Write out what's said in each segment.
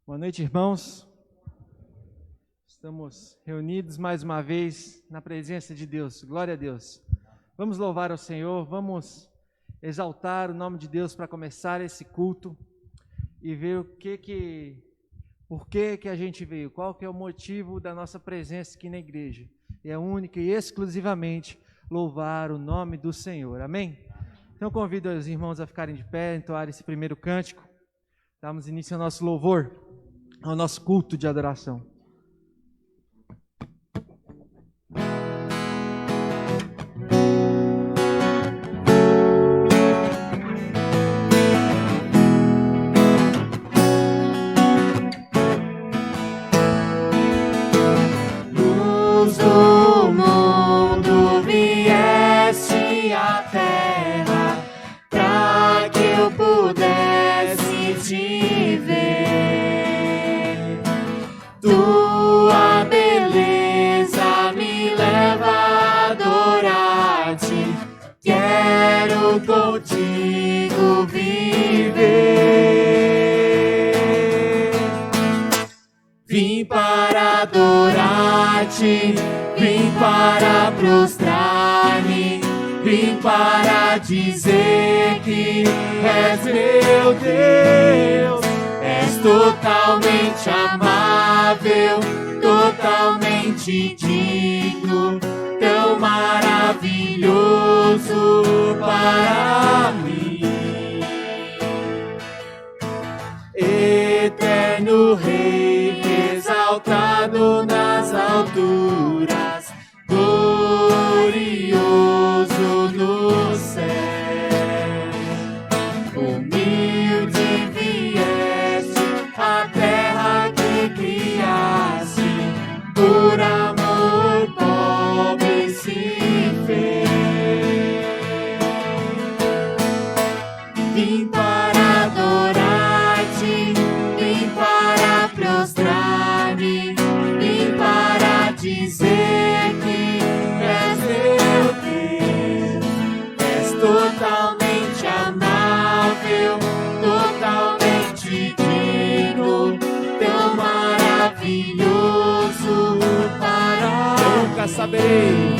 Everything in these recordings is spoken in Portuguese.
Boa noite, irmãos. Estamos reunidos mais uma vez na presença de Deus. Glória a Deus. Vamos louvar ao Senhor, vamos exaltar o nome de Deus para começar esse culto e ver por que a gente veio, qual que é o motivo da nossa presença aqui na igreja. É única e exclusivamente louvar o nome do Senhor. Amém? Então convido os irmãos a ficarem de pé, entoar esse primeiro cântico. Damos início ao nosso louvor, ao nosso culto de adoração. Luz do mundo, vieste à terra para que eu pudesse te ver. Tua beleza me leva a adorar-te. Quero contigo viver. Vim para adorar-te, vim para prostrar-me, vim para dizer que és meu Deus. És totalmente amável, totalmente digno, tão maravilhoso para mim. Eterno Rei, exaltado nas alturas, glorioso no céu. Humilde vieste à terra que criaste, por amor pobre se fez. Vim para adorar-te, vim para prostrar-me, vim para dizer que és meu Deus. És totalmente amável, totalmente digno, tão maravilhoso para mim. Nunca saberei.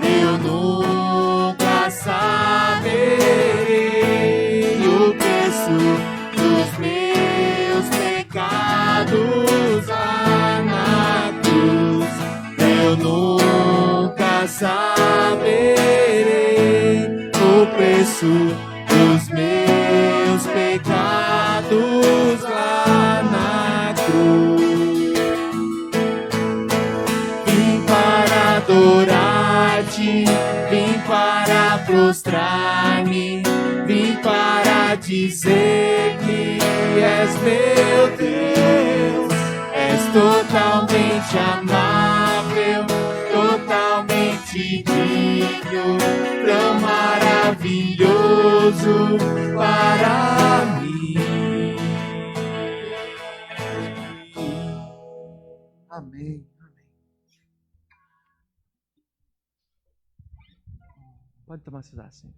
Eu nunca saberei o preço dos meus pecados lá na cruz. Eu nunca saberei o preço dos meus pecados lá na cruz. Vim para adorar-te, vim para prostrar-me, vim para dizer que és meu Deus. És totalmente amável, totalmente digno, tão maravilhoso para mim. Amém. Pode tomar seus assentos.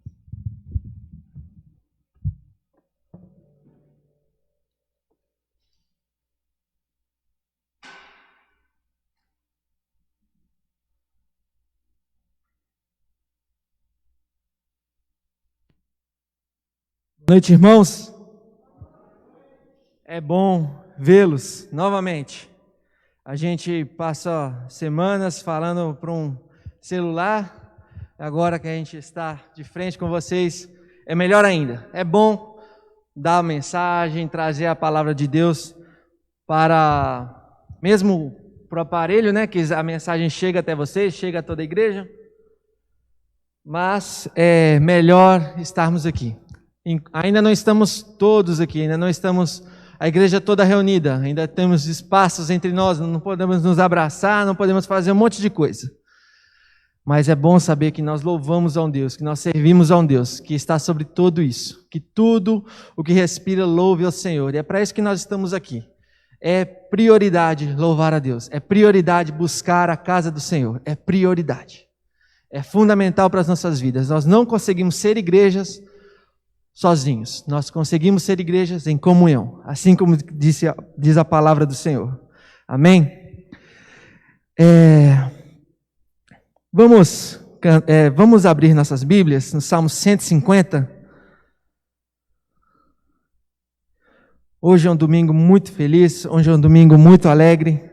Boa noite, irmãos. É bom vê-los novamente. A gente passa semanas falando para um celular. Agora que a gente está de frente com vocês, é melhor ainda. É bom dar a mensagem, trazer a palavra de Deus mesmo para o aparelho, né? Que a mensagem chega até vocês, chega a toda a igreja. Mas é melhor estarmos aqui. Ainda não estamos todos aqui, ainda não estamos a igreja toda reunida. Ainda temos espaços entre nós, não podemos nos abraçar, não podemos fazer um monte de coisa. Mas é bom saber que nós louvamos a um Deus, que nós servimos a um Deus que está sobre tudo isso, que tudo o que respira louve ao Senhor. E é para isso que nós estamos aqui. É prioridade louvar a Deus, é prioridade buscar a casa do Senhor, é prioridade. É fundamental para as nossas vidas. Nós não conseguimos ser igrejas sozinhos. Nós conseguimos ser igrejas em comunhão, assim como diz a palavra do Senhor. Amém? Vamos abrir nossas Bíblias no Salmo 150. Hoje é um domingo muito feliz, hoje é um domingo muito alegre,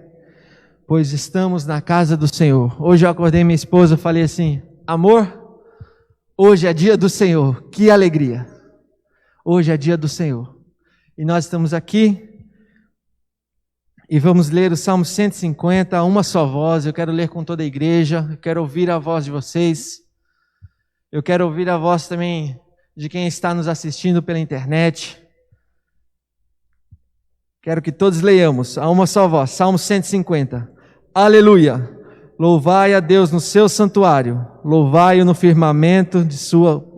pois estamos na casa do Senhor. Hoje eu acordei minha esposa e falei assim: amor, hoje é dia do Senhor, que alegria. Hoje é dia do Senhor. E nós estamos aqui e vamos ler o Salmo 150 a uma só voz. Eu quero ler com toda a igreja, eu quero ouvir a voz de vocês. Eu quero ouvir a voz também de quem está nos assistindo pela internet. Quero que todos leiamos a uma só voz, Salmo 150. Aleluia! Louvai a Deus no seu santuário, louvai-o no firmamento de sua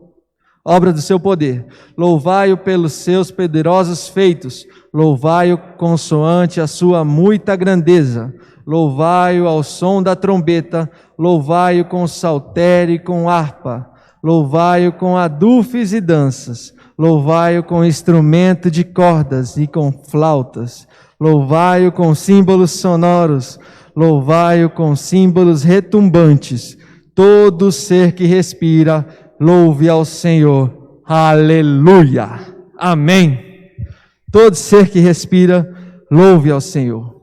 obra do seu poder, louvai-o pelos seus poderosos feitos, louvai-o consoante a sua muita grandeza, louvai-o ao som da trombeta, louvai-o com saltério e com harpa, louvai-o com adufes e danças, louvai-o com instrumento de cordas e com flautas, louvai-o com símbolos sonoros, louvai-o com símbolos retumbantes. Todo ser que respira, louve ao Senhor. Aleluia. Amém. Todo ser que respira, louve ao Senhor.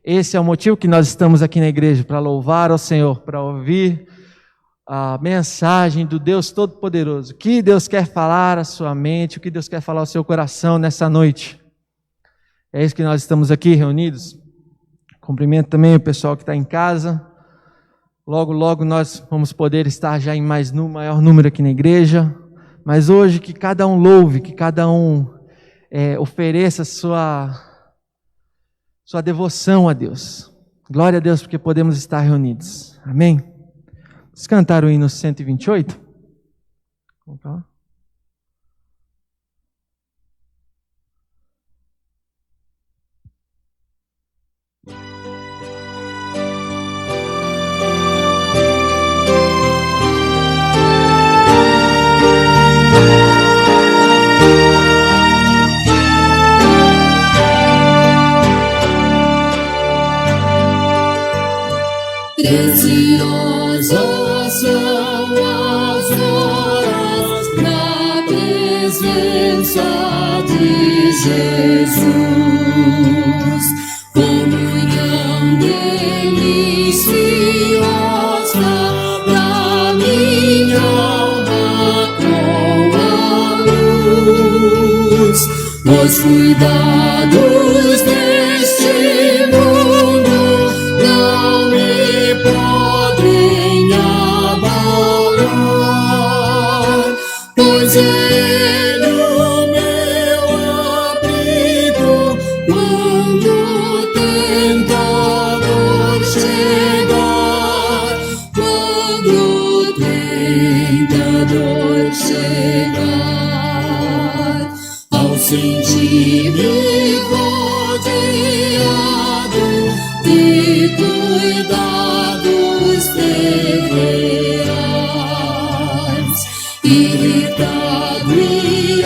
Esse é o motivo que nós estamos aqui na igreja, para louvar ao Senhor, para ouvir a mensagem do Deus Todo-Poderoso. O que Deus quer falar à sua mente, o que Deus quer falar ao seu coração nessa noite. É isso que nós estamos aqui reunidos. Cumprimento também o pessoal que está em casa. Logo, logo nós vamos poder estar já em maior número aqui na igreja. Mas hoje que cada um louve, que cada um ofereça sua devoção a Deus. Glória a Deus porque podemos estar reunidos. Amém? Vamos cantar o hino 128? Vamos para lá. Preciosas são as horas na presença de Jesus, comunhão deliciosa da minha alma com a luz. Os cuidados deste mundo não me podem abalar, pois Ele o meu abrigo quando o tentador chegar, quando o tentador chegar. Ao sentir-me rodeado de cuidados terreais, irritado e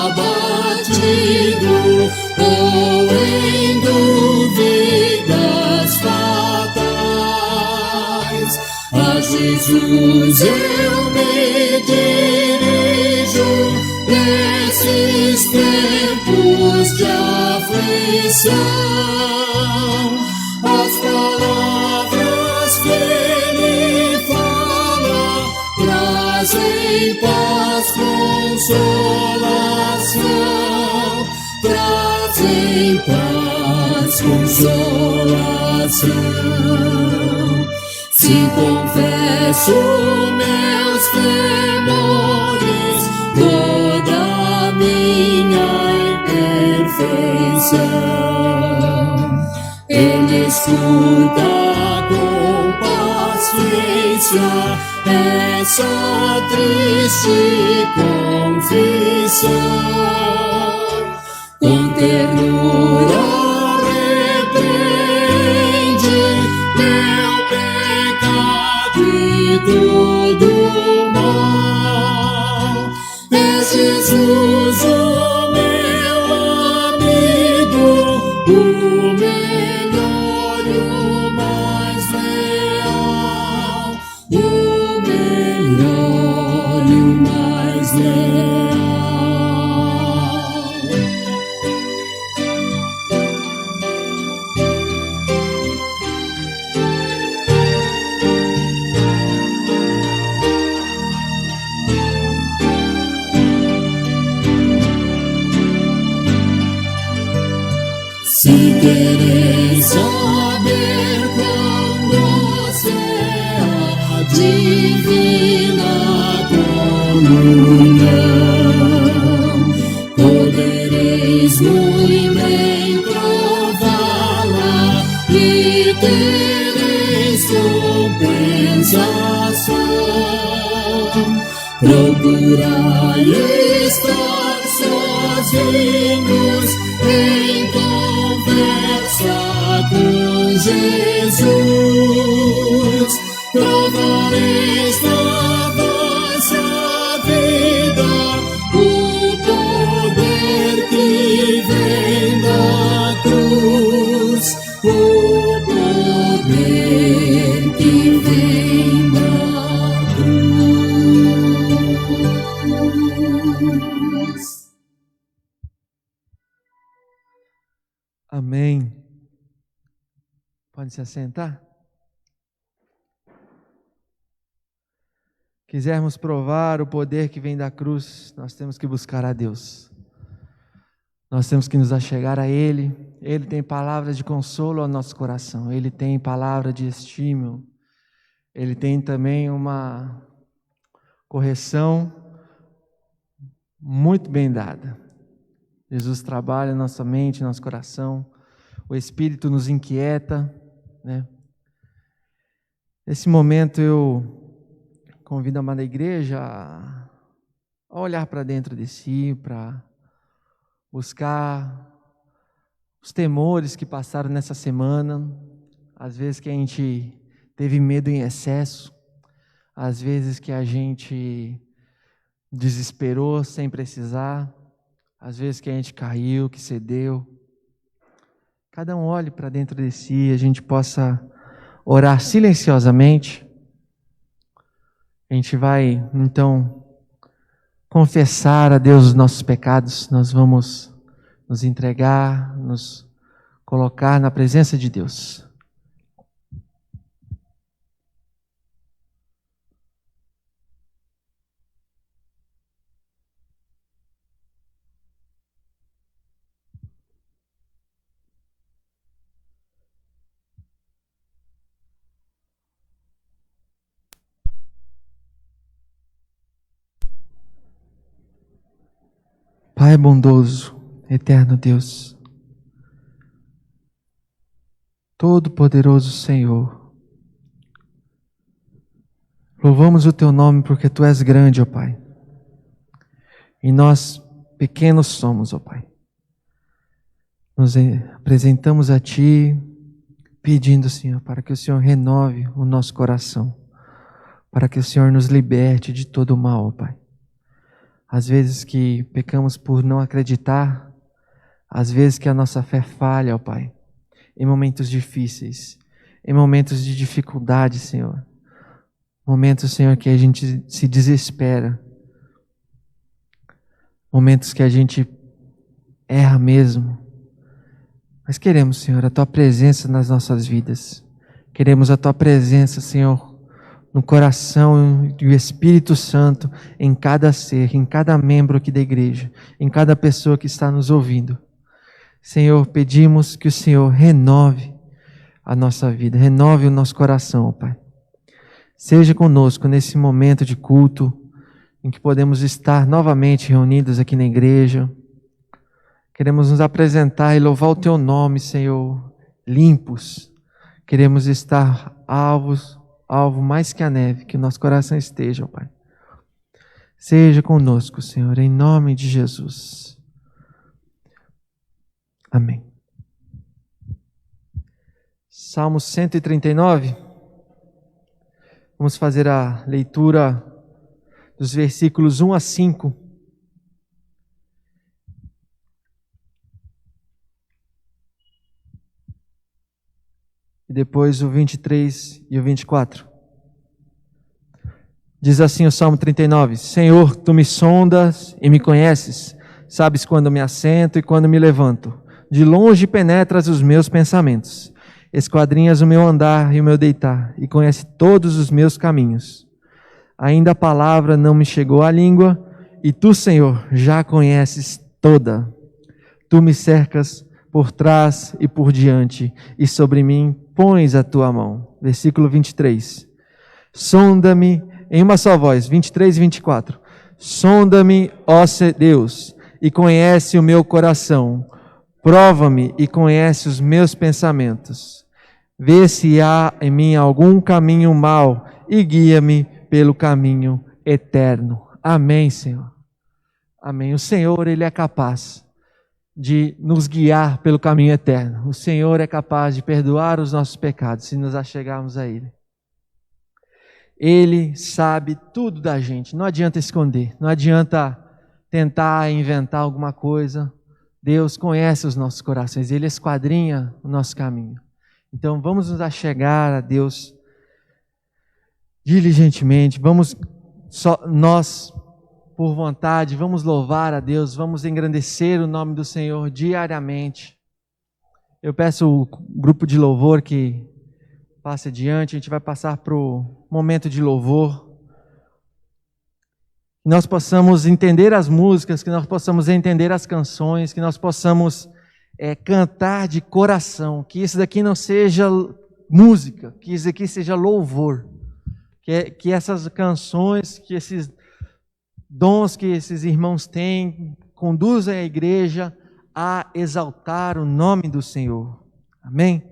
abatido, ou em dúvidas fatais, a Jesus eu me dirijo nesses tempos de aflição. As palavras que Ele fala trazem paz, consolação, trazem paz, consolação. Se confesso meus temores, toda a minha imperfeição, Ele escuta com paciência essa triste confissão. Com ternura repreende meu pecado e todo mal. É Jesus e querer saber quão doce é a divina comunhão. Podereis muito bem prová-la e tereis compensação. Procurai estar sozinhos em conversa com Jesus. Provareis na vossa vida o poder que vem da cruz, o poder que vem da cruz. Amém. Pode se assentar? Quisermos provar o poder que vem da cruz, nós temos que buscar a Deus. Nós temos que nos achegar a Ele. Ele tem palavras de consolo ao nosso coração. Ele tem palavra de estímulo. Ele tem também uma correção muito bem dada. Jesus trabalha nossa mente, nosso coração. O Espírito nos inquieta, né? Nesse momento eu convido a amada igreja a olhar para dentro de si, para buscar os temores que passaram nessa semana, às vezes que a gente teve medo em excesso, às vezes que a gente desesperou sem precisar, às vezes que a gente caiu, que cedeu. Cada um olhe para dentro de si, a gente possa orar silenciosamente. A gente vai, então, confessar a Deus os nossos pecados. Nós vamos nos entregar, nos colocar na presença de Deus. Pai bondoso, eterno Deus, Todo-Poderoso Senhor, louvamos o Teu nome porque Tu és grande, ó Pai, e nós pequenos somos, ó Pai. Nos apresentamos a Ti, pedindo, Senhor, para que o Senhor renove o nosso coração, para que o Senhor nos liberte de todo o mal, ó Pai. Às vezes que pecamos por não acreditar, às vezes que a nossa fé falha, ó Pai, em momentos difíceis, em momentos de dificuldade, Senhor. Momentos, Senhor, que a gente se desespera. Momentos que a gente erra mesmo. Mas queremos, Senhor, a Tua presença nas nossas vidas. Queremos a Tua presença, Senhor, no coração do Espírito Santo, em cada ser, em cada membro aqui da igreja, em cada pessoa que está nos ouvindo. Senhor, pedimos que o Senhor renove a nossa vida, renove o nosso coração, Pai. Seja conosco nesse momento de culto, em que podemos estar novamente reunidos aqui na igreja. Queremos nos apresentar e louvar o Teu nome, Senhor, limpos. Queremos estar alvo mais que a neve, que o nosso coração esteja, Pai. Seja conosco, Senhor, em nome de Jesus. Amém. Salmo 139. Vamos fazer a leitura dos versículos 1 a 5. E depois o 23 e o 24. Diz assim o Salmo 39: Senhor, Tu me sondas e me conheces, sabes quando me assento e quando me levanto. De longe penetras os meus pensamentos, esquadrinhas o meu andar e o meu deitar, e conheces todos os meus caminhos. Ainda a palavra não me chegou à língua, e Tu, Senhor, já a conheces toda. Tu me cercas por trás e por diante, e sobre mim pões a tua mão. Versículo 23. Sonda-me, em uma só voz, 23 e 24. Sonda-me, ó Deus, e conhece o meu coração. Prova-me e conhece os meus pensamentos. Vê se há em mim algum caminho mau e guia-me pelo caminho eterno. Amém, Senhor. Amém. O Senhor, Ele é capaz de nos guiar pelo caminho eterno. O Senhor é capaz de perdoar os nossos pecados se nos achegarmos a Ele. Ele sabe tudo da gente. Não adianta esconder. Não adianta tentar inventar alguma coisa. Deus conhece os nossos corações. Ele esquadrinha o nosso caminho. Então vamos nos achegar a Deus diligentemente. Vamos nós, por vontade, vamos louvar a Deus. Vamos engrandecer o nome do Senhor diariamente. Eu peço o grupo de louvor que passe adiante. A gente vai passar para o momento de louvor. Que nós possamos entender as músicas, que nós possamos entender as canções, que nós possamos cantar de coração, que isso daqui não seja música, que isso daqui seja louvor, que essas canções, que esses dons que esses irmãos têm, conduzem a igreja a exaltar o nome do Senhor. Amém?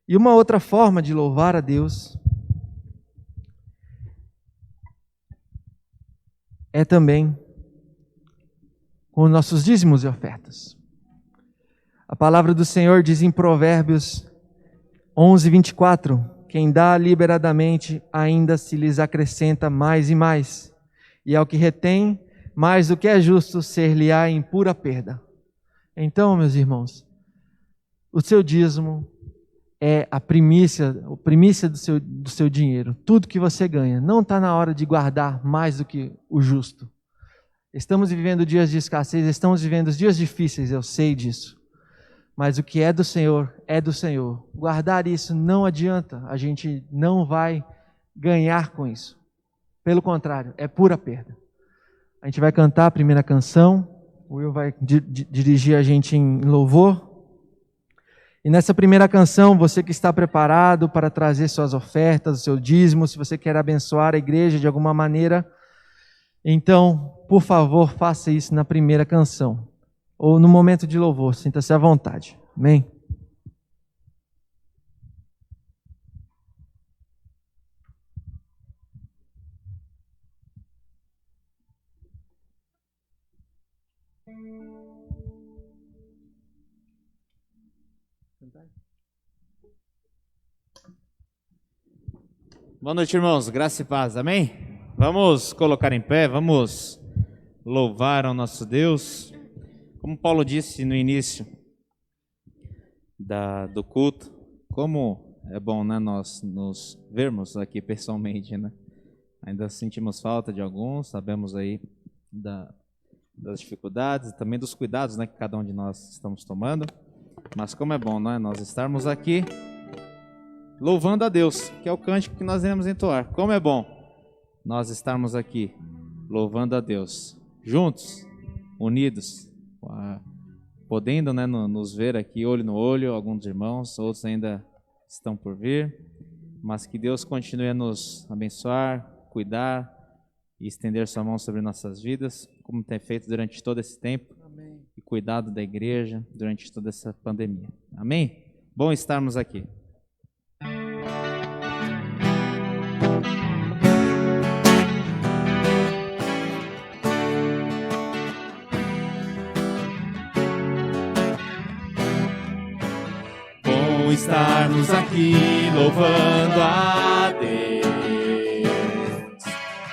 E uma outra forma de louvar a Deus é também com nossos dízimos e ofertas. A palavra do Senhor diz em Provérbios 11, 24, quem dá liberadamente ainda se lhes acrescenta mais e mais, e ao que retém, mais do que é justo, ser-lhe-á em pura perda. Então, meus irmãos, o seu dízimo é a primícia do seu dinheiro. Tudo que você ganha. Não está na hora de guardar mais do que o justo. Estamos vivendo dias de escassez, estamos vivendo dias difíceis, eu sei disso. Mas o que é do Senhor, é do Senhor. Guardar isso não adianta, a gente não vai ganhar com isso. Pelo contrário, é pura perda. A gente vai cantar a primeira canção, o Will vai dirigir a gente em louvor. E nessa primeira canção, você que está preparado para trazer suas ofertas, o seu dízimo, se você quer abençoar a igreja de alguma maneira, então, por favor, faça isso na primeira canção. Ou no momento de louvor, sinta-se à vontade. Amém? Boa noite, irmãos. Graça e paz. Amém? Vamos colocar em pé, vamos louvar ao nosso Deus. Como Paulo disse no início do culto, como é bom, né, nós nos vermos aqui pessoalmente, né? Ainda sentimos falta de alguns, sabemos aí das dificuldades e também dos cuidados, né, que cada um de nós estamos tomando. Mas como é bom, né, nós estarmos aqui louvando a Deus, que é o cântico que nós iremos entoar. Como é bom nós estarmos aqui louvando a Deus, juntos, unidos, podendo, né, nos ver aqui olho no olho, alguns irmãos, outros ainda estão por vir, mas que Deus continue a nos abençoar, cuidar e estender sua mão sobre nossas vidas, como tem feito durante todo esse tempo. Amém. E cuidado da igreja durante toda essa pandemia. Amém? Bom estarmos aqui. Estarmos aqui louvando a Deus,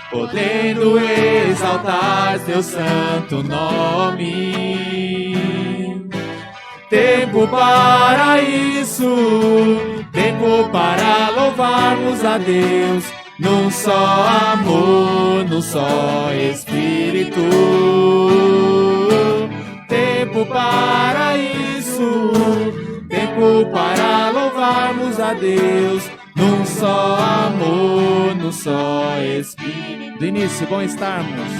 podendo exaltar teu santo nome. Tempo para isso, tempo para louvarmos a Deus, num só amor, num só Espírito. Tempo para isso, tempo para louvarmos a Deus, num só amor, num só Espírito. Do início, bom estarmos.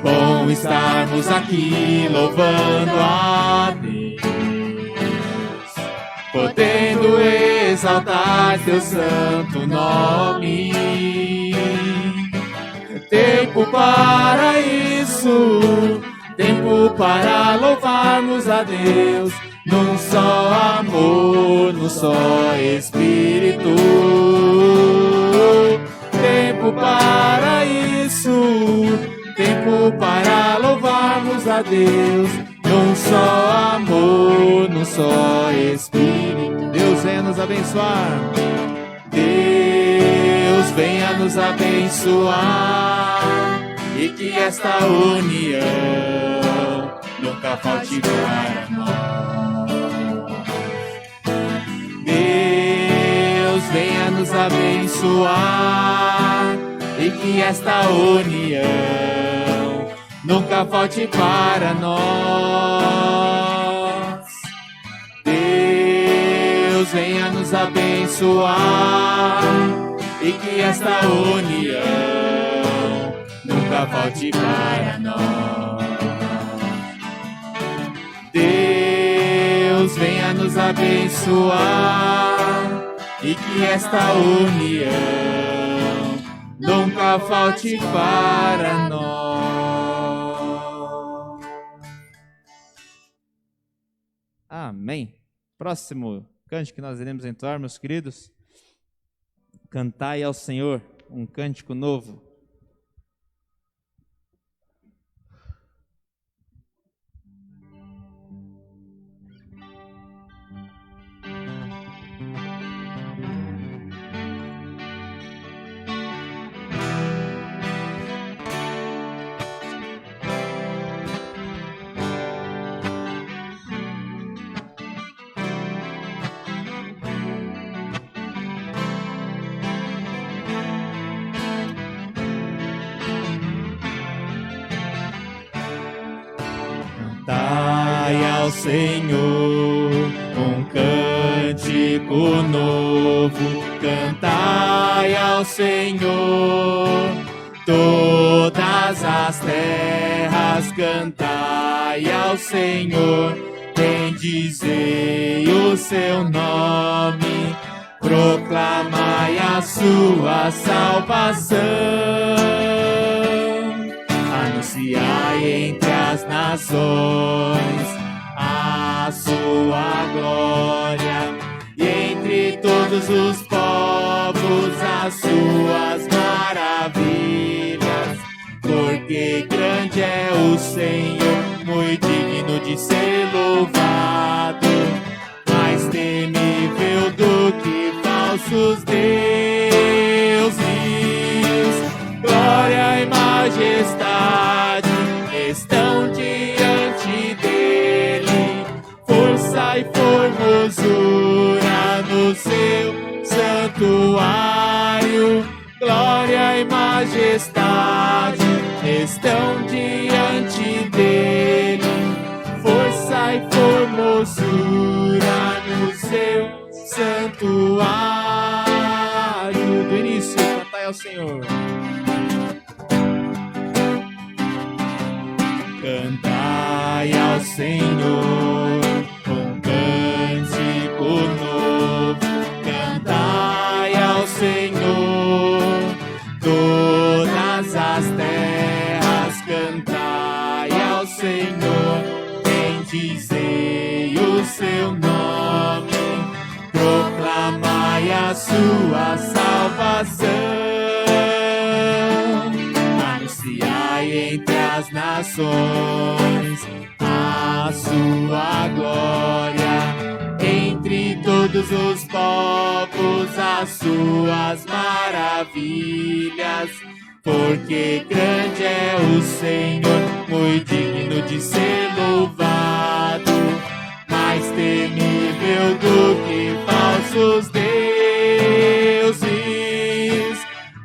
Bom estarmos aqui louvando a Deus, podendo exaltar teu santo nome. Tempo para isso, tempo para louvarmos a Deus, num só amor, num só Espírito. Tempo para isso, tempo para louvarmos a Deus, num só amor, num só Espírito. Deus venha nos abençoar. Deus venha nos abençoar, e que esta união nunca falte para nós. Deus venha nos abençoar, e que esta união nunca falte para nós. Deus venha nos abençoar, e que esta união nunca falte para nós. Deus venha nos abençoar, e que esta união nunca falte para nós. Amém. Próximo cântico que nós iremos entoar, meus queridos. Cantai ao Senhor um cântico novo. Cantai ao Senhor um cântico novo, cantai ao Senhor todas as terras, cantai ao Senhor, bendizei o seu nome, proclamai a sua salvação. Anunciai entre as nações a sua glória, e entre todos os povos as suas maravilhas. Porque grande é o Senhor, muito digno de ser louvado, mais temível do que falsos deuses. Glória e majestade estão diante dele, força e formosura no seu santuário. Glória e majestade estão diante dele, força e formosura no seu santuário. Do início, cantai ao Senhor. Cantai ao Senhor um cântico novo, cantai ao Senhor todas as terras, cantai ao Senhor, bendizei o seu nome, proclamai a sua salvação. Anunciai entre as nações a sua glória, entre todos os povos as suas maravilhas. Porque grande é o Senhor, muito digno de ser louvado, mais temível do que falsos deuses.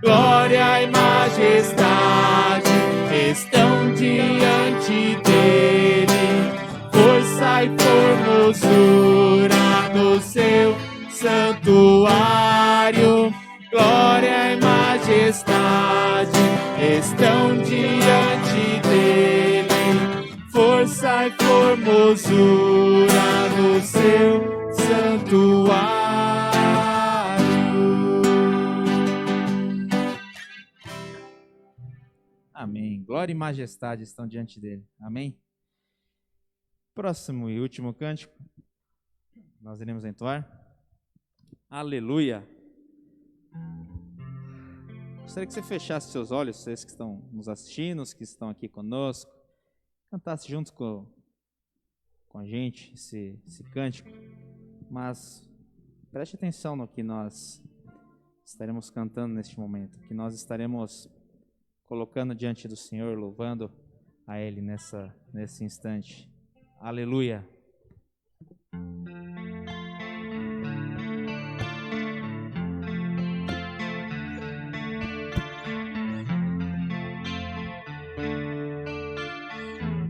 Glória e majestade estão diante dele, força e formosura no seu santuário. Glória e majestade estão diante dele, força e formosura no seu santuário. Amém. Glória e majestade estão diante dele. Amém. Próximo e último cântico, nós iremos entoar. Aleluia. Gostaria que você fechasse seus olhos, vocês que estão nos assistindo, os que estão aqui conosco, cantasse junto com a gente esse cântico, mas preste atenção no que nós estaremos cantando neste momento, que nós estaremos colocando diante do Senhor, louvando a Ele nesse instante. Aleluia.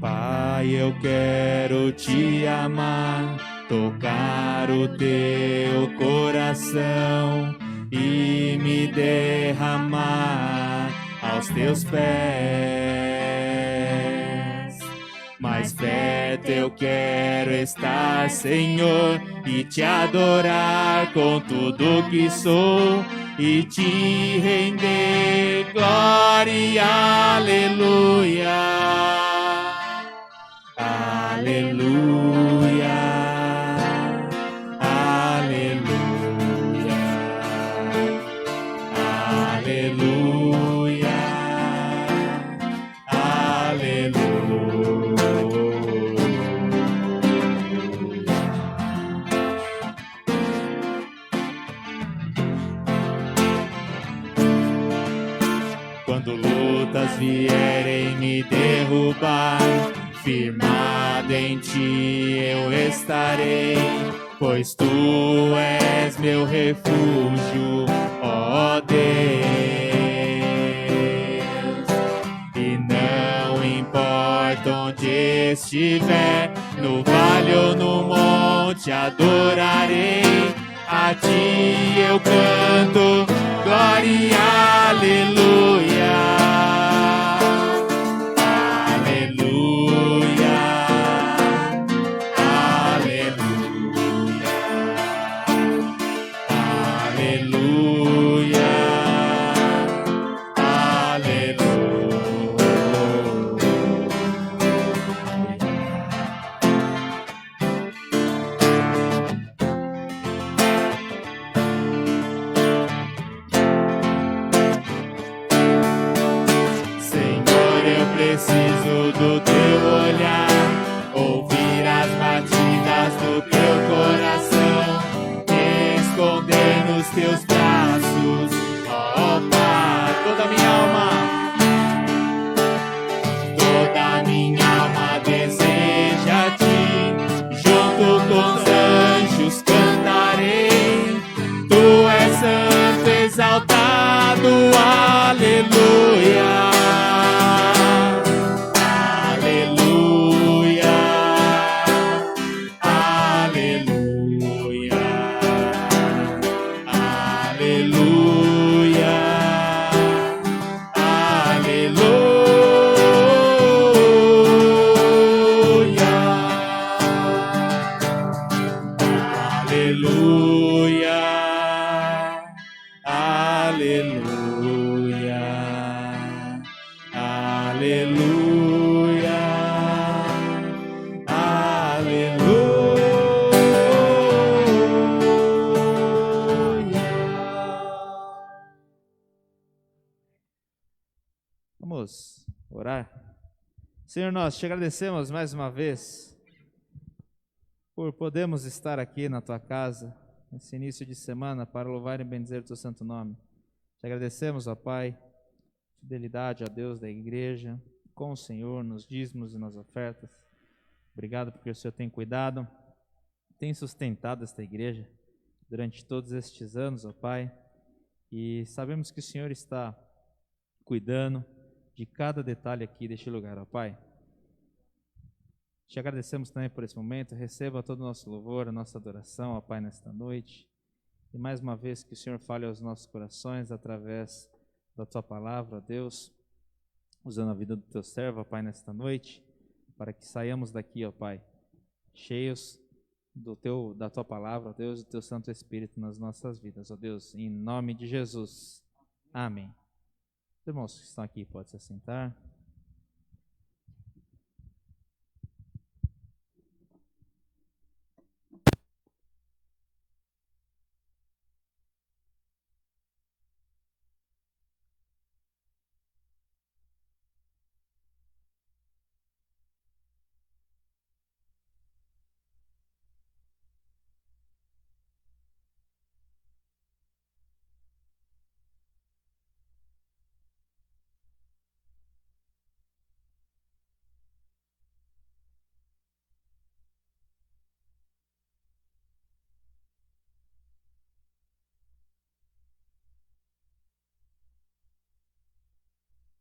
Pai, eu quero te amar, tocar o teu coração e me derramar aos teus pés. Mais perto eu quero estar, Senhor, e te adorar com tudo que sou e te render glória e aleluia. Aleluia, aleluia, aleluia, aleluia. Quando lutas vierem me derrubar, firmado em ti eu estarei, pois tu és meu refúgio, ó Deus. E não importa onde estiver, no vale ou no monte, adorarei. A ti eu canto, glória e aleluia. Preciso do teu olhar, ouvir as batidas do teu coração, me esconder nos teus braços, ó Pai. Toda minha alma deseja a ti, junto com os anjos cantarei. Tu és santo, exaltado, aleluia. Vamos orar. Senhor, nós te agradecemos mais uma vez por podermos estar aqui na tua casa, nesse início de semana, para louvar e bendizer o teu santo nome. Te agradecemos, ó Pai, fidelidade a Deus da igreja, com o Senhor, nos dízimos e nas ofertas. Obrigado porque o Senhor tem cuidado, tem sustentado esta igreja durante todos estes anos, ó Pai, e sabemos que o Senhor está cuidando de cada detalhe aqui deste lugar, ó Pai. Te agradecemos também por esse momento, receba todo o nosso louvor, a nossa adoração, ó Pai, nesta noite. E mais uma vez que o Senhor fale aos nossos corações através da Tua palavra, ó Deus, usando a vida do Teu servo, ó Pai, nesta noite, para que saiamos daqui, ó Pai, cheios da Tua palavra, ó Deus, do Teu Santo Espírito nas nossas vidas, ó Deus, em nome de Jesus. Amém. Os irmãos que estão aqui, podem se assentar.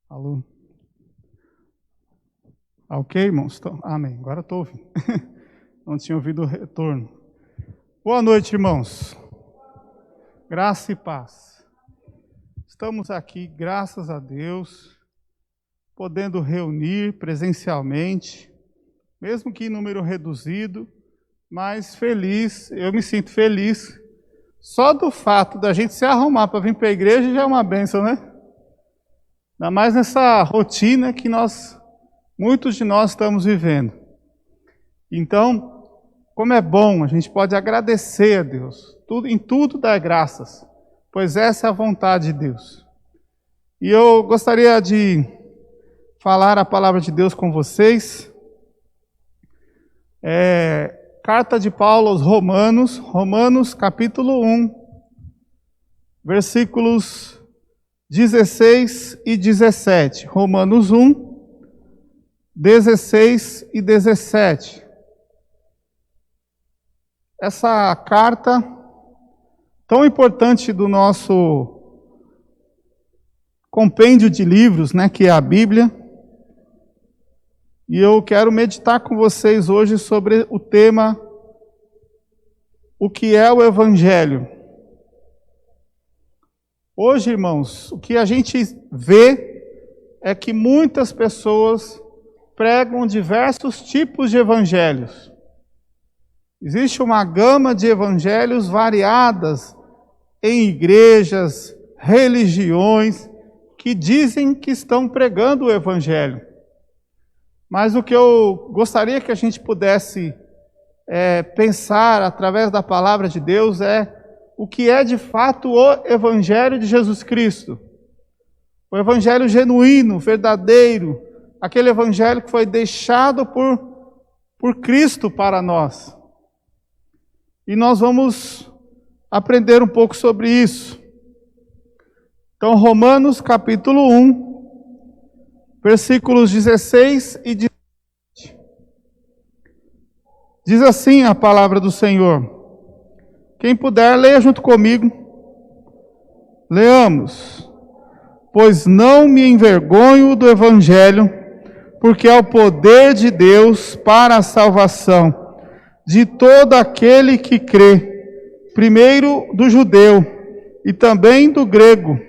Alô? Ok, irmãos? Amém. Agora estou ouvindo. Não tinha ouvido o retorno. Boa noite, irmãos. Graça e paz. Estamos aqui, graças a Deus, podendo reunir presencialmente, mesmo que em número reduzido, mas feliz. Eu me sinto feliz. Só do fato da gente se arrumar para vir para a igreja já é uma bênção, né? Ainda mais nessa rotina que muitos de nós estamos vivendo. Então, como é bom, a gente pode agradecer a Deus. Em tudo dar graças, pois essa é a vontade de Deus. E eu gostaria de falar a palavra de Deus com vocês. Carta de Paulo aos Romanos capítulo 1, versículos 16 e 17. Romanos 1, 16 e 17. Essa carta tão importante do nosso compêndio de livros, né, que é a Bíblia. E eu quero meditar com vocês hoje sobre o tema: o que é o Evangelho? Hoje, irmãos, o que a gente vê é que muitas pessoas pregam diversos tipos de evangelhos. Existe uma gama de evangelhos variadas em igrejas, religiões, que dizem que estão pregando o evangelho. Mas o que eu gostaria que a gente pudesse pensar através da palavra de Deus é o que é de fato o Evangelho de Jesus Cristo. O Evangelho genuíno, verdadeiro, aquele Evangelho que foi deixado por Cristo para nós. E nós vamos aprender um pouco sobre isso. Então, Romanos capítulo 1, versículos 16 e 17. Diz assim a palavra do Senhor. Quem puder, leia junto comigo. Leamos. Pois não me envergonho do Evangelho, porque é o poder de Deus para a salvação de todo aquele que crê, primeiro do judeu e também do grego,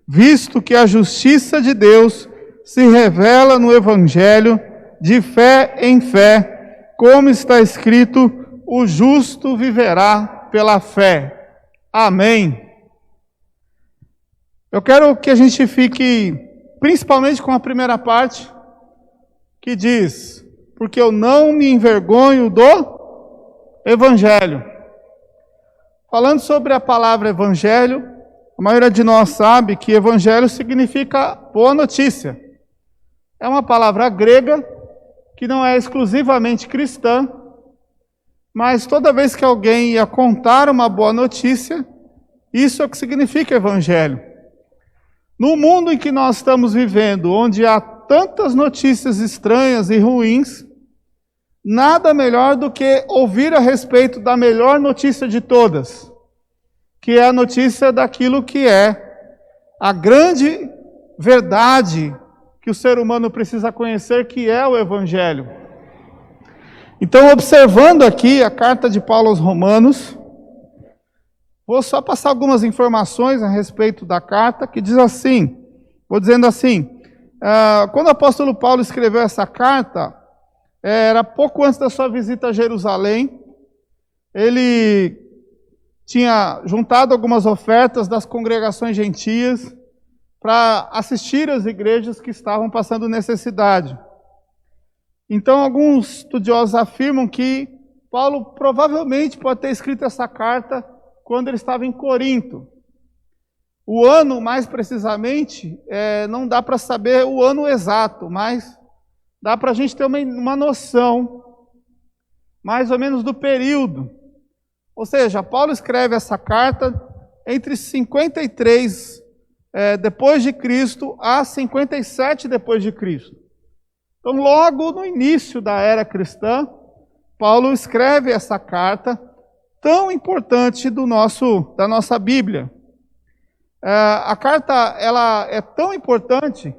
visto que a justiça de Deus se revela no Evangelho de fé em fé, como está escrito: o justo viverá pela fé. Amém. Eu quero que a gente fique principalmente com a primeira parte, que diz: porque eu não me envergonho do Evangelho. Falando sobre a palavra Evangelho, a maioria de nós sabe que Evangelho significa boa notícia. É uma palavra grega que não é exclusivamente cristã, mas toda vez que alguém ia contar uma boa notícia, isso é o que significa Evangelho. No mundo em que nós estamos vivendo, onde há tantas notícias estranhas e ruins, nada melhor do que ouvir a respeito da melhor notícia de todas, que é a notícia daquilo que é a grande verdade que o ser humano precisa conhecer, que é o Evangelho. Então, observando aqui a carta de Paulo aos Romanos, vou só passar algumas informações a respeito da carta, que diz assim, vou dizendo assim, quando o apóstolo Paulo escreveu essa carta, era pouco antes da sua visita a Jerusalém. Ele tinha juntado algumas ofertas das congregações gentias para assistir às igrejas que estavam passando necessidade. Então, alguns estudiosos afirmam que Paulo provavelmente pode ter escrito essa carta quando ele estava em Corinto. O ano, mais precisamente, não dá para saber o ano exato, mas dá para a gente ter uma noção, mais ou menos, do período. Ou seja, Paulo escreve essa carta entre 53 depois de Cristo a 57 depois de Cristo. Então, logo no início da era cristã, Paulo escreve essa carta tão importante da nossa Bíblia. A carta ela é tão importante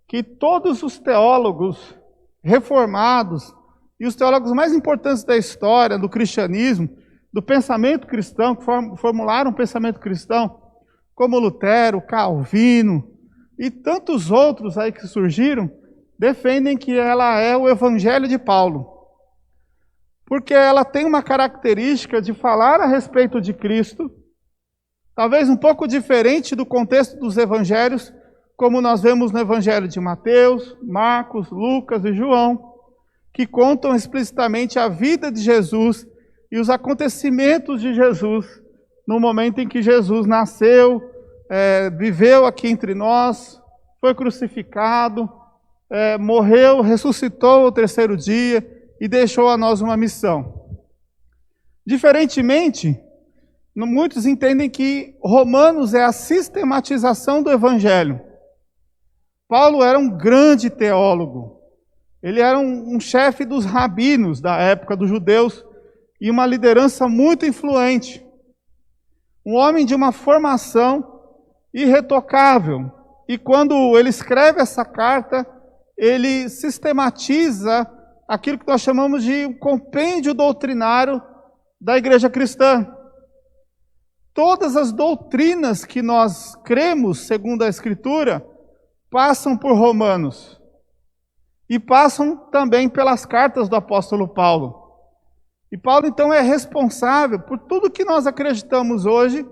que todos os teólogos reformados e os teólogos mais importantes da história do cristianismo, do pensamento cristão, que formularam o pensamento cristão, como Lutero, Calvino e tantos outros aí que surgiram, defendem que ela é o Evangelho de Paulo. Porque ela tem uma característica de falar a respeito de Cristo, talvez um pouco diferente do contexto dos evangelhos, como nós vemos no Evangelho de Mateus, Marcos, Lucas e João, que contam explicitamente a vida de Jesus e os acontecimentos de Jesus no momento em que Jesus nasceu, viveu aqui entre nós, foi crucificado, morreu, ressuscitou ao terceiro dia e deixou a nós uma missão. Diferentemente, muitos entendem que Romanos é a sistematização do Evangelho. Paulo era um grande teólogo. Ele era um chefe dos rabinos da época dos judeus e uma liderança muito influente. Um homem de uma formação irretocável. E quando ele escreve essa carta, ele sistematiza aquilo que nós chamamos de um compêndio doutrinário da igreja cristã. Todas as doutrinas que nós cremos, segundo a Escritura, passam por Romanos. E passam também pelas cartas do apóstolo Paulo. E Paulo, então, é responsável por tudo que nós acreditamos hoje,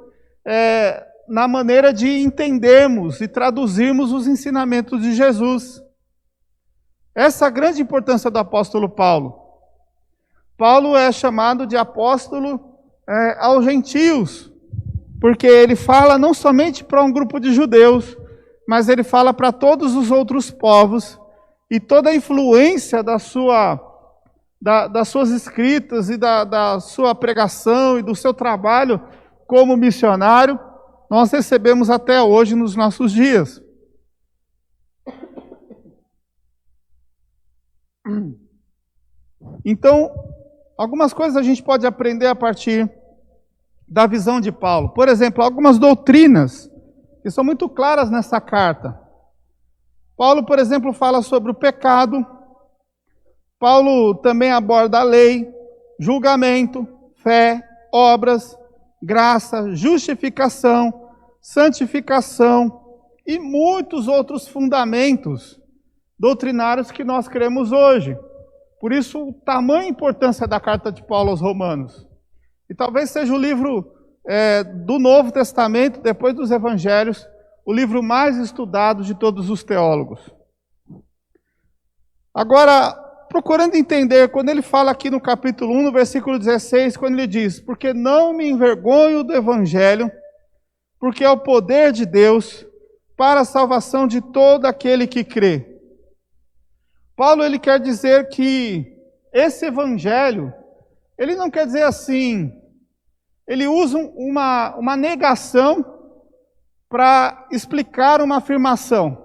na maneira de entendermos e traduzirmos os ensinamentos de Jesus. Essa é a grande importância do apóstolo Paulo. Paulo é chamado de apóstolo aos gentios, porque ele fala não somente para um grupo de judeus, mas ele fala para todos os outros povos, e toda a influência das suas escritas e da sua pregação e do seu trabalho como missionário, nós recebemos até hoje nos nossos dias. Então, algumas coisas a gente pode aprender a partir da visão de Paulo. Por exemplo, algumas doutrinas que são muito claras nessa carta. Paulo, por exemplo, fala sobre o pecado. Paulo também aborda a lei, julgamento, fé, obras, graça, justificação, santificação e muitos outros fundamentos doutrinários que nós cremos hoje. Por isso, o tamanho e importância da carta de Paulo aos Romanos. E talvez seja o livro do Novo Testamento, depois dos Evangelhos, o livro mais estudado de todos os teólogos. Agora, procurando entender, quando ele fala aqui no capítulo 1, no versículo 16, quando ele diz: porque não me envergonho do Evangelho, porque é o poder de Deus para a salvação de todo aquele que crê. Paulo, ele quer dizer que esse Evangelho, ele não quer dizer assim, ele usa uma negação para explicar uma afirmação.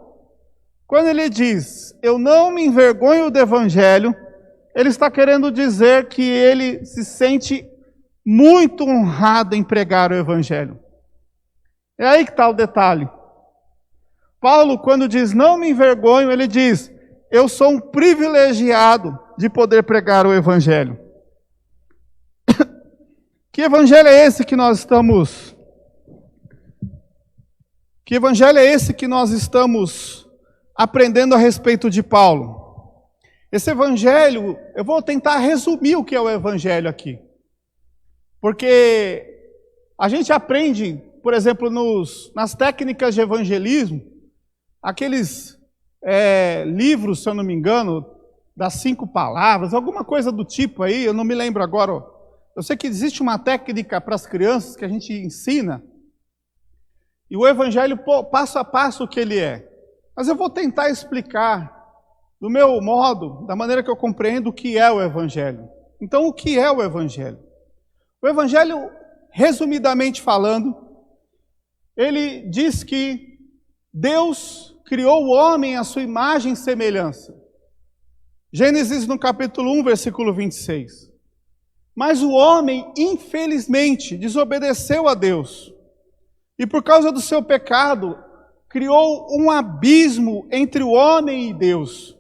Quando ele diz, eu não me envergonho do Evangelho, ele está querendo dizer que ele se sente muito honrado em pregar o Evangelho. É aí que está o detalhe. Paulo, quando diz não me envergonho, ele diz, eu sou um privilegiado de poder pregar o Evangelho. Que Evangelho é esse que nós estamos... Que Evangelho é esse que nós estamos aprendendo a respeito de Paulo? Esse evangelho, eu vou tentar resumir o que é o evangelho aqui. Porque a gente aprende, por exemplo, nas técnicas de evangelismo, aqueles livros, se eu não me engano, das 5 palavras, alguma coisa do tipo aí, eu não me lembro agora. Eu sei que existe uma técnica para as crianças que a gente ensina, e o evangelho, passo a passo, o que ele é. Mas eu vou tentar explicar, do meu modo, da maneira que eu compreendo o que é o evangelho. Então, o que é o evangelho? O evangelho, resumidamente falando, ele diz que Deus criou o homem à sua imagem e semelhança. Gênesis no capítulo 1, versículo 26. Mas o homem, infelizmente, desobedeceu a Deus. E por causa do seu pecado, criou um abismo entre o homem e Deus,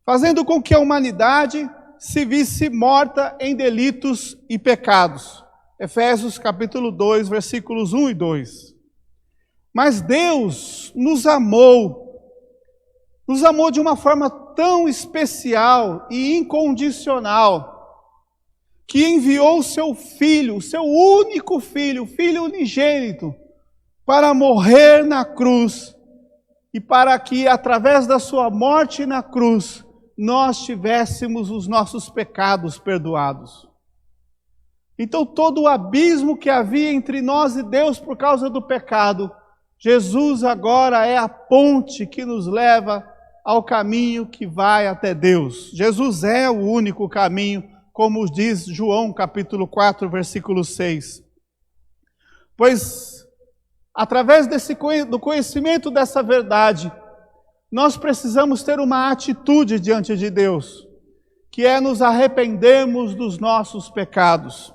fazendo com que a humanidade se visse morta em delitos e pecados. Efésios capítulo 2, versículos 1 e 2. Mas Deus nos amou de uma forma tão especial e incondicional, que enviou o seu filho, o seu único filho, o filho unigênito, para morrer na cruz, e para que, através da sua morte na cruz, nós tivéssemos os nossos pecados perdoados. Então, todo o abismo que havia entre nós e Deus por causa do pecado, Jesus agora é a ponte que nos leva ao caminho que vai até Deus. Jesus é o único caminho, como diz João capítulo 4, versículo 6. Pois, através do conhecimento dessa verdade, nós precisamos ter uma atitude diante de Deus, que é nos arrependermos dos nossos pecados.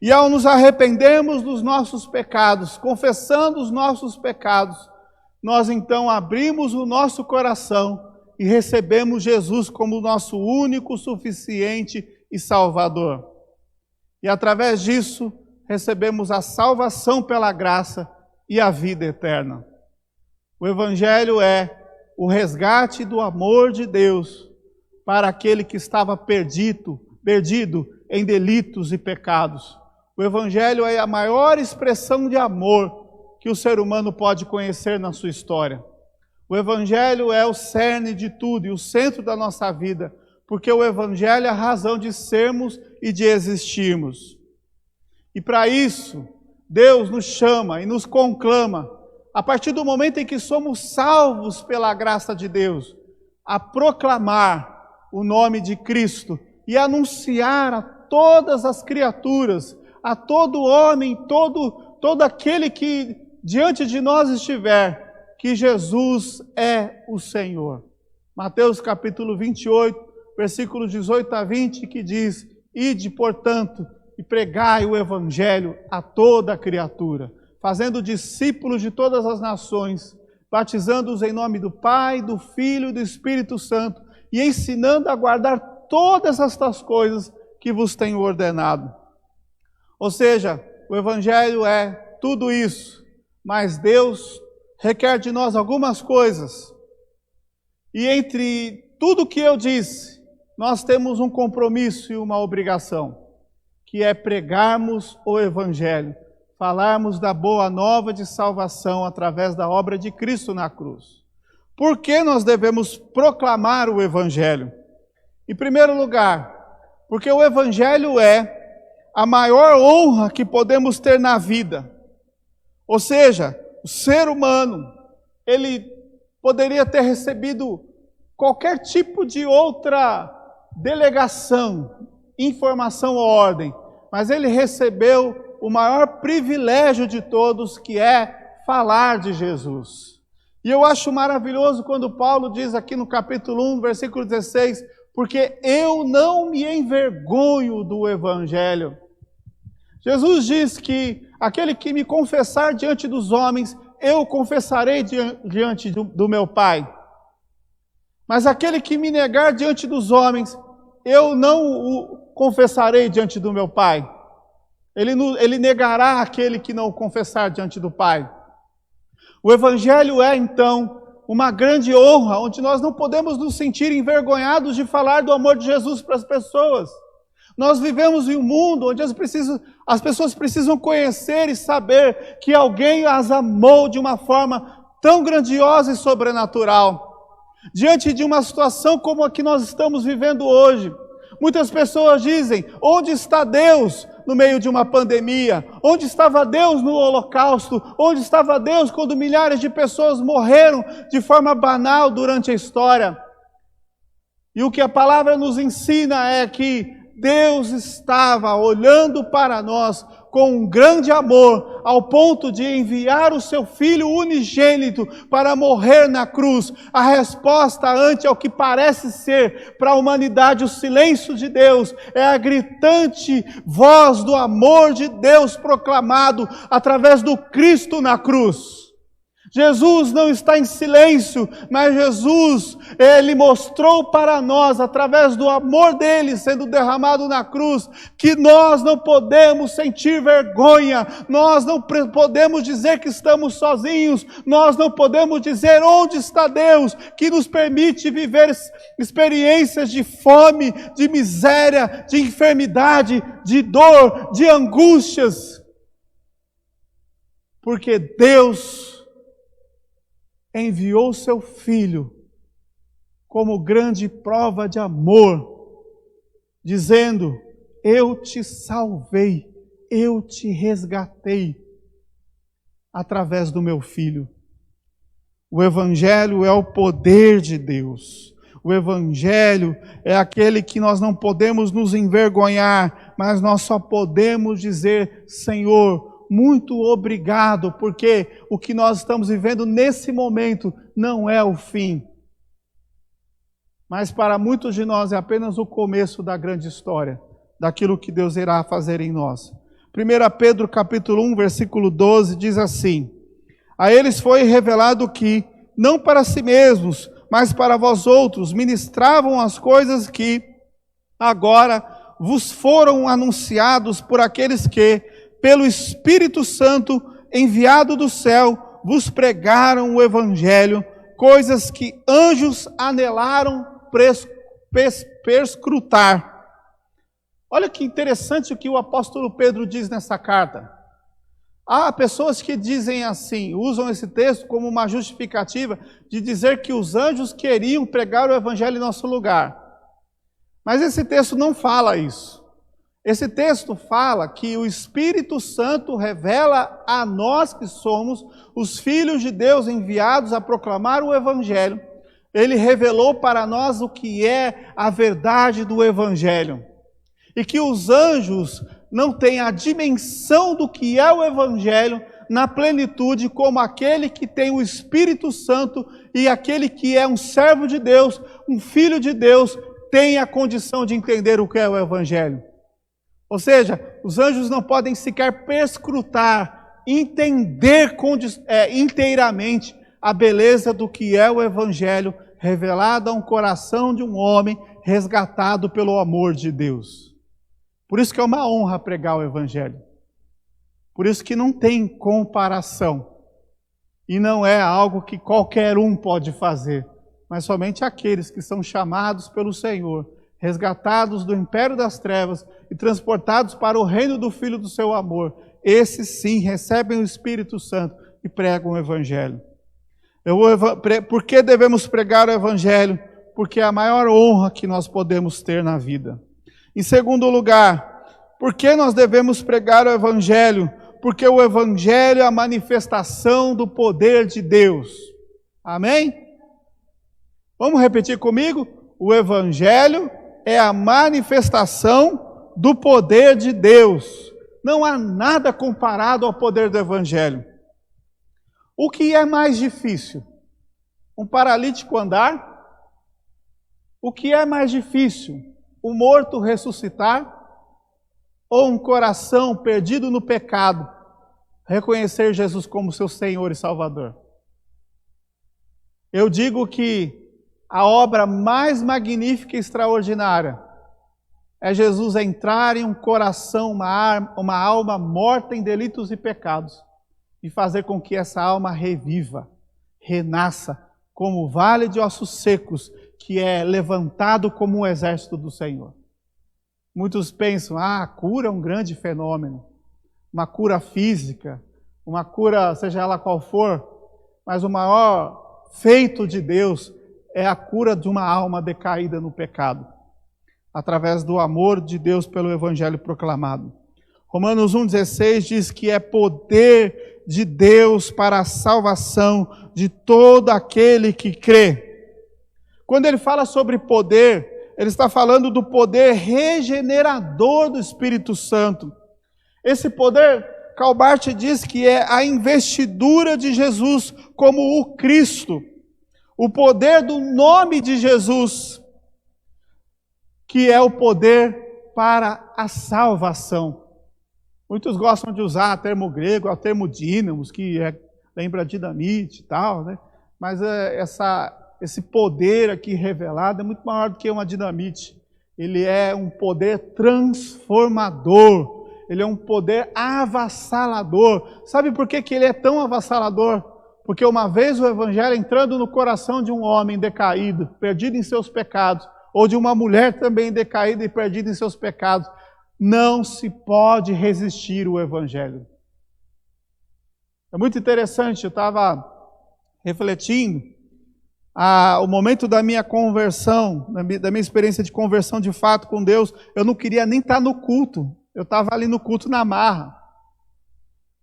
E ao nos arrependermos dos nossos pecados, confessando os nossos pecados, nós então abrimos o nosso coração e recebemos Jesus como nosso único, suficiente e Salvador. E através disso, recebemos a salvação pela graça e a vida eterna. O Evangelho é o resgate do amor de Deus para aquele que estava perdido em delitos e pecados. O Evangelho é a maior expressão de amor que o ser humano pode conhecer na sua história. O Evangelho é o cerne de tudo e o centro da nossa vida, porque o Evangelho é a razão de sermos e de existirmos. E para isso, Deus nos chama e nos conclama, a partir do momento em que somos salvos pela graça de Deus, a proclamar o nome de Cristo e anunciar a todas as criaturas, a todo homem, todo aquele que diante de nós estiver, que Jesus é o Senhor. Mateus capítulo 28, versículos 18 a 20, que diz: Ide, portanto, e pregai o Evangelho a toda a criatura, fazendo discípulos de todas as nações, batizando-os em nome do Pai, do Filho e do Espírito Santo, e ensinando a guardar todas estas coisas que vos tenho ordenado. Ou seja, o Evangelho é tudo isso, mas Deus requer de nós algumas coisas. E entre tudo que eu disse, nós temos um compromisso e uma obrigação, que é pregarmos o Evangelho, falarmos da boa nova de salvação através da obra de Cristo na cruz. Por que nós devemos proclamar o Evangelho? Em primeiro lugar, porque o Evangelho é a maior honra que podemos ter na vida. Ou seja, o ser humano, ele poderia ter recebido qualquer tipo de outra delegação, informação ou ordem, mas ele recebeu o maior privilégio de todos, que é falar de Jesus. E eu acho maravilhoso quando Paulo diz aqui no capítulo 1, versículo 16, porque eu não me envergonho do Evangelho. Jesus diz que aquele que me confessar diante dos homens, eu confessarei diante do meu Pai. Mas aquele que me negar diante dos homens, eu não o confessarei diante do meu Pai. Ele negará aquele que não o confessar diante do Pai. O Evangelho é, então, uma grande honra, onde nós não podemos nos sentir envergonhados de falar do amor de Jesus para as pessoas. Nós vivemos em um mundo onde as pessoas precisam conhecer e saber que alguém as amou de uma forma tão grandiosa e sobrenatural. Diante de uma situação como a que nós estamos vivendo hoje, muitas pessoas dizem: onde está Deus no meio de uma pandemia? Onde estava Deus no Holocausto? Onde estava Deus quando milhares de pessoas morreram de forma banal durante a história? E o que a palavra nos ensina é que Deus estava olhando para nós com um grande amor, ao ponto de enviar o seu Filho unigênito para morrer na cruz. A resposta ante ao que parece ser para a humanidade o silêncio de Deus é a gritante voz do amor de Deus proclamado através do Cristo na cruz. Jesus não está em silêncio, mas Jesus, Ele mostrou para nós, através do amor dele sendo derramado na cruz, que nós não podemos sentir vergonha, nós não podemos dizer que estamos sozinhos, nós não podemos dizer onde está Deus, que nos permite viver experiências de fome, de miséria, de enfermidade, de dor, de angústias, porque Deus enviou seu Filho como grande prova de amor, dizendo: eu te salvei, eu te resgatei através do meu Filho. O Evangelho é o poder de Deus. O Evangelho é aquele que nós não podemos nos envergonhar, mas nós só podemos dizer: Senhor, muito obrigado, porque o que nós estamos vivendo nesse momento não é o fim. Mas para muitos de nós é apenas o começo da grande história, daquilo que Deus irá fazer em nós. 1 Pedro capítulo 1, versículo 12, diz assim: a eles foi revelado que, não para si mesmos, mas para vós outros, ministravam as coisas que agora vos foram anunciados por aqueles que, pelo Espírito Santo enviado do céu, vos pregaram o Evangelho, coisas que anjos anelaram perscrutar. Olha que interessante o que o apóstolo Pedro diz nessa carta. Há pessoas que dizem assim, usam esse texto como uma justificativa de dizer que os anjos queriam pregar o Evangelho em nosso lugar. Mas esse texto não fala isso. Esse texto fala que o Espírito Santo revela a nós que somos os filhos de Deus enviados a proclamar o Evangelho. Ele revelou para nós o que é a verdade do Evangelho. E que os anjos não têm a dimensão do que é o Evangelho na plenitude, como aquele que tem o Espírito Santo e aquele que é um servo de Deus, um filho de Deus, tem a condição de entender o que é o Evangelho. Ou seja, os anjos não podem sequer perscrutar, entender inteiramente a beleza do que é o Evangelho revelado a um coração de um homem resgatado pelo amor de Deus. Por isso que é uma honra pregar o Evangelho. Por isso que não tem comparação. E não é algo que qualquer um pode fazer, mas somente aqueles que são chamados pelo Senhor, resgatados do império das trevas e transportados para o reino do Filho do seu amor. Esses sim recebem o Espírito Santo e pregam o Evangelho. Por que devemos pregar o Evangelho? Porque é a maior honra que nós podemos ter na vida. Em segundo lugar, por que nós devemos pregar o Evangelho? Porque o Evangelho é a manifestação do poder de Deus. Amém? Vamos repetir comigo? O Evangelho é a manifestação do poder de Deus. Não há nada comparado ao poder do Evangelho. O que é mais difícil? Um paralítico andar? O que é mais difícil? Um morto ressuscitar? Ou um coração perdido no pecado reconhecer Jesus como seu Senhor e Salvador? Eu digo que a obra mais magnífica e extraordinária é Jesus entrar em um coração, uma alma morta em delitos e pecados, e fazer com que essa alma reviva, renasça, como o vale de ossos secos, que é levantado como um exército do Senhor. Muitos pensam, a cura é um grande fenômeno, uma cura física, uma cura, seja ela qual for, mas o maior feito de Deus é a cura de uma alma decaída no pecado, através do amor de Deus pelo Evangelho proclamado. Romanos 1,16 diz que é poder de Deus para a salvação de todo aquele que crê. Quando ele fala sobre poder, ele está falando do poder regenerador do Espírito Santo. Esse poder, Calbart diz que é a investidura de Jesus como o Cristo, o poder do nome de Jesus, que é o poder para a salvação. Muitos gostam de usar o termo grego, o termo dínamos, que lembra dinamite e tal, né? Mas esse poder aqui revelado é muito maior do que uma dinamite. Ele é um poder transformador. Ele é um poder avassalador. Sabe por que ele é tão avassalador? Porque uma vez o Evangelho entrando no coração de um homem decaído, perdido em seus pecados, ou de uma mulher também decaída e perdida em seus pecados, não se pode resistir ao Evangelho. É muito interessante, eu estava refletindo o momento da minha conversão, da minha experiência de conversão de fato com Deus. Eu não queria nem estar no culto, eu estava ali no culto na marra.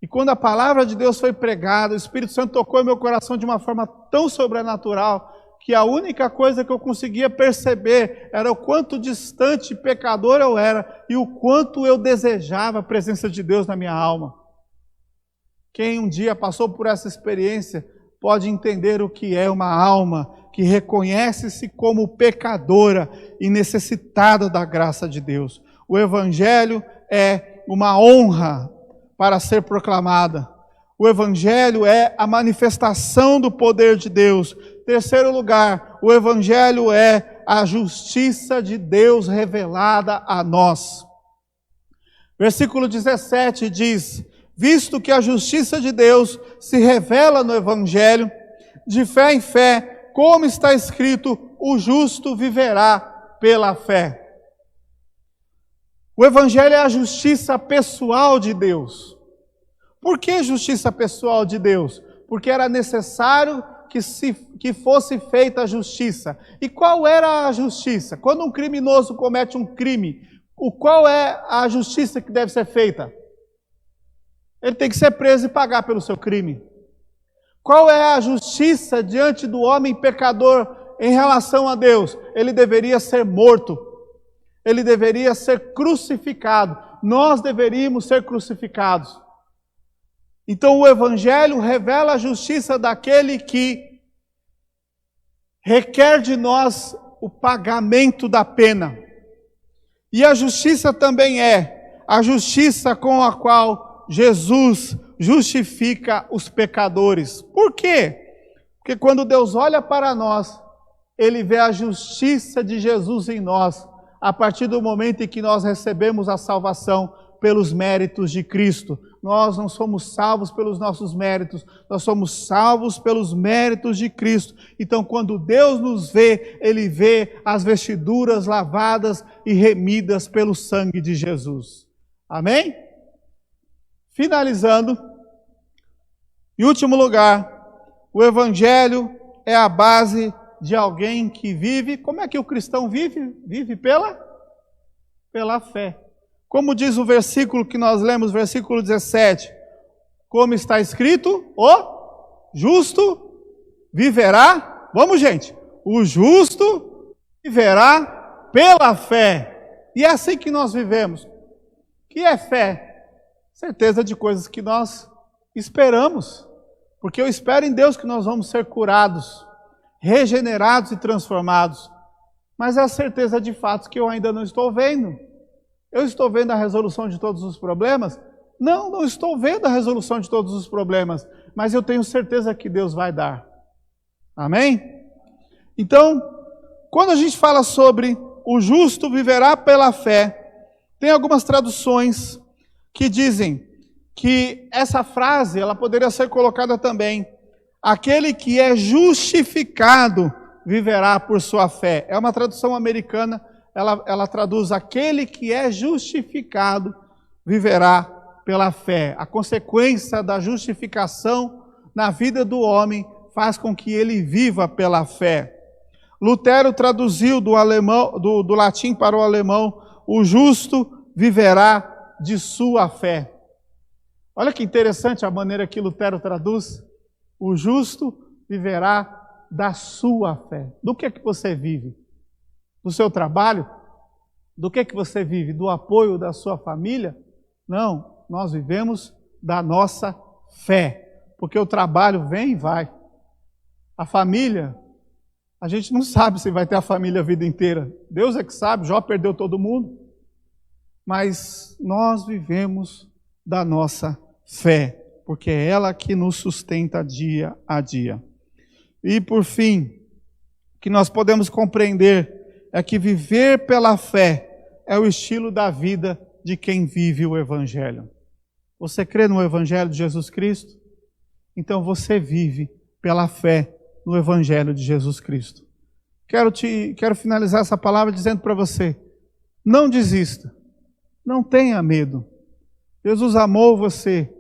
E quando a palavra de Deus foi pregada, o Espírito Santo tocou em meu coração de uma forma tão sobrenatural, que a única coisa que eu conseguia perceber era o quanto distante pecador eu era e o quanto eu desejava a presença de Deus na minha alma. Quem um dia passou por essa experiência pode entender o que é uma alma que reconhece-se como pecadora e necessitada da graça de Deus. O Evangelho é uma honra para ser proclamada. O Evangelho é a manifestação do poder de Deus. Terceiro lugar, o Evangelho é a justiça de Deus revelada a nós. Versículo 17 diz: visto que a justiça de Deus se revela no Evangelho, de fé em fé, como está escrito, o justo viverá pela fé. O Evangelho é a justiça pessoal de Deus. Por que justiça pessoal de Deus? Porque era necessário que fosse feita a justiça. E qual era a justiça? Quando um criminoso comete um crime, qual é a justiça que deve ser feita? Ele tem que ser preso e pagar pelo seu crime. Qual é a justiça diante do homem pecador em relação a Deus? Ele deveria ser morto. Ele deveria ser crucificado. Nós deveríamos ser crucificados. Então o Evangelho revela a justiça daquele que requer de nós o pagamento da pena. E a justiça também é a justiça com a qual Jesus justifica os pecadores. Por quê? Porque quando Deus olha para nós, Ele vê a justiça de Jesus em nós, a partir do momento em que nós recebemos a salvação pelos méritos de Cristo. Nós não somos salvos pelos nossos méritos, nós somos salvos pelos méritos de Cristo. Então, quando Deus nos vê, Ele vê as vestiduras lavadas e remidas pelo sangue de Jesus. Amém? Finalizando, em último lugar, o Evangelho é a base de alguém que vive. Como é que o cristão vive? Vive pela fé. Como diz o versículo que nós lemos, versículo 17, como está escrito, o justo viverá, vamos gente, o justo viverá pela fé. E é assim que nós vivemos. O que é fé? Certeza de coisas que nós esperamos, porque eu espero em Deus que nós vamos ser curados, regenerados e transformados, mas é a certeza de fatos que eu ainda não estou vendo. Eu estou vendo a resolução de todos os problemas? Não estou vendo a resolução de todos os problemas, mas eu tenho certeza que Deus vai dar. Amém? Então, quando a gente fala sobre o justo viverá pela fé, tem algumas traduções que dizem que essa frase, ela poderia ser colocada também, aquele que é justificado viverá por sua fé. É uma tradução americana, ela traduz: aquele que é justificado viverá pela fé. A consequência da justificação na vida do homem faz com que ele viva pela fé. Lutero traduziu do latim para o alemão: o justo viverá de sua fé. Olha que interessante a maneira que Lutero traduz: o justo viverá da sua fé. Do que você vive? Do seu trabalho? Do que você vive? Do apoio da sua família? Não, nós vivemos da nossa fé, porque o trabalho vem e vai. A família, a gente não sabe se vai ter a família a vida inteira. Deus é que sabe, Jó perdeu todo mundo. Mas nós vivemos da nossa fé, porque é ela que nos sustenta dia a dia. E por fim, o que nós podemos compreender é que viver pela fé é o estilo da vida de quem vive o Evangelho. Você crê no Evangelho de Jesus Cristo? Então você vive pela fé no Evangelho de Jesus Cristo. Quero finalizar essa palavra dizendo para você: não desista, não tenha medo. Jesus amou você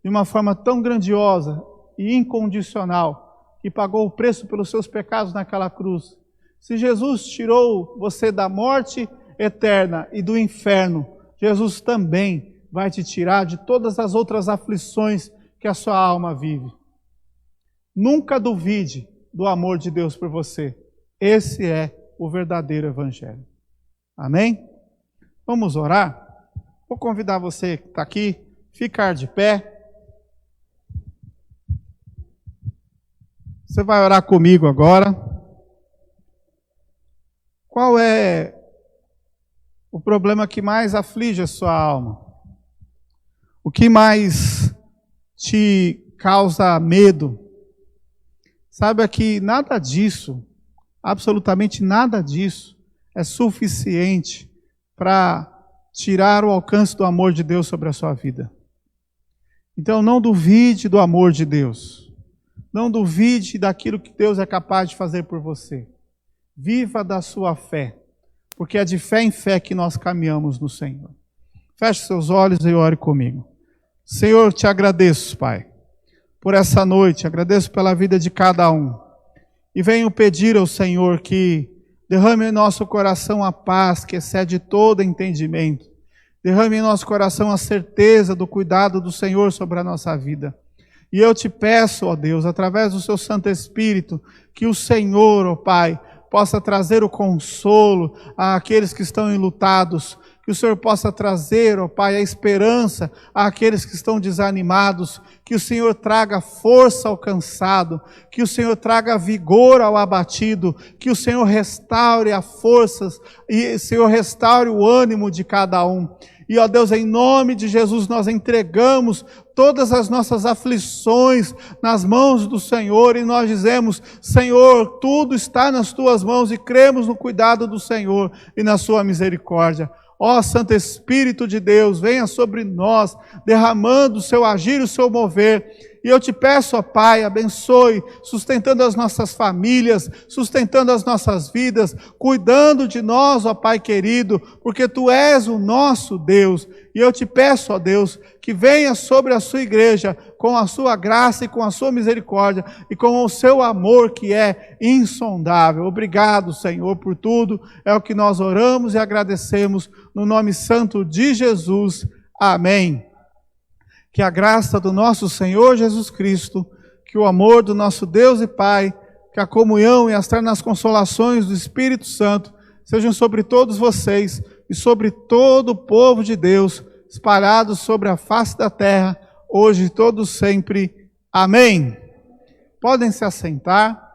de uma forma tão grandiosa e incondicional, que pagou o preço pelos seus pecados naquela cruz. Se Jesus tirou você da morte eterna e do inferno, Jesus também vai te tirar de todas as outras aflições que a sua alma vive. Nunca duvide do amor de Deus por você. Esse é o verdadeiro Evangelho. Amém? Vamos orar? Vou convidar você que está aqui, ficar de pé. Você vai orar comigo agora. Qual é o problema que mais aflige a sua alma? O que mais te causa medo? Saiba que nada disso, absolutamente nada disso, é suficiente para tirar o alcance do amor de Deus sobre a sua vida. Então não duvide do amor de Deus. Não duvide daquilo que Deus é capaz de fazer por você. Viva da sua fé, porque é de fé em fé que nós caminhamos no Senhor. Feche seus olhos e ore comigo. Senhor, te agradeço, Pai, por essa noite, agradeço pela vida de cada um. E venho pedir ao Senhor que derrame em nosso coração a paz que excede todo entendimento. Derrame em nosso coração a certeza do cuidado do Senhor sobre a nossa vida. E eu te peço, ó Deus, através do seu Santo Espírito, que o Senhor, ó Pai, possa trazer o consolo àqueles que estão enlutados, que o Senhor possa trazer, ó Pai, a esperança àqueles que estão desanimados, que o Senhor traga força ao cansado, que o Senhor traga vigor ao abatido, que o Senhor restaure as forças e o Senhor restaure o ânimo de cada um. E, ó Deus, em nome de Jesus, nós entregamos todas as nossas aflições nas mãos do Senhor e nós dizemos: Senhor, tudo está nas tuas mãos e cremos no cuidado do Senhor e na sua misericórdia. Ó Santo Espírito de Deus, venha sobre nós, derramando o seu agir e o seu mover. E eu te peço, ó Pai, abençoe, sustentando as nossas famílias, sustentando as nossas vidas, cuidando de nós, ó Pai querido, porque Tu és o nosso Deus. E eu te peço, ó Deus, que venha sobre a sua igreja com a sua graça e com a sua misericórdia e com o seu amor que é insondável. Obrigado, Senhor, por tudo. É o que nós oramos e agradecemos no nome santo de Jesus. Amém. Que a graça do nosso Senhor Jesus Cristo, que o amor do nosso Deus e Pai, que a comunhão e as ternas consolações do Espírito Santo sejam sobre todos vocês e sobre todo o povo de Deus, espalhados sobre a face da terra, hoje e todos sempre. Amém. Podem se assentar.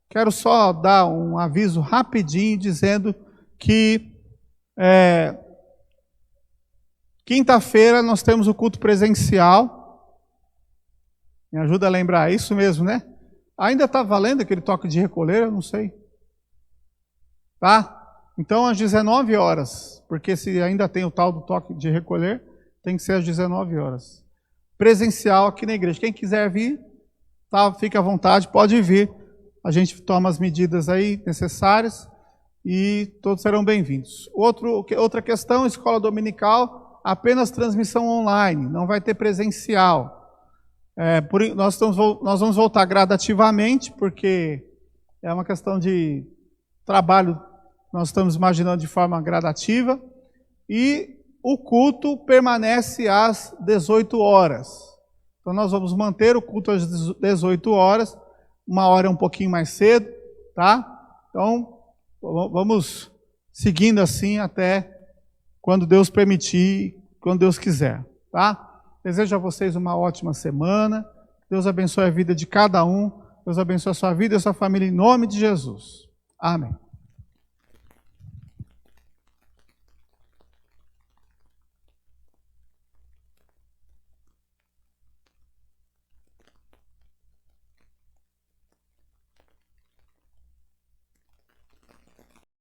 Quero só dar um aviso rapidinho, dizendo que quinta-feira nós temos o culto presencial. Me ajuda a lembrar, é isso mesmo, né? Ainda está valendo aquele toque de recolher? Eu não sei. Tá? Então às 19 horas, porque se ainda tem o tal do toque de recolher, tem que ser às 19 horas. Presencial aqui na igreja. Quem quiser vir, tá? Fique à vontade, pode vir. A gente toma as medidas aí necessárias e todos serão bem-vindos. Outra questão, escola dominical, apenas transmissão online, não vai ter presencial. Nós vamos voltar gradativamente, porque é uma questão de trabalho, nós estamos imaginando de forma gradativa, e o culto permanece às 18 horas. Então nós vamos manter o culto às 18 horas, uma hora um pouquinho mais cedo, tá? Então vamos seguindo assim até quando Deus permitir, quando Deus quiser, tá? Desejo a vocês uma ótima semana. Deus abençoe a vida de cada um. Deus abençoe a sua vida e a sua família em nome de Jesus. Amém.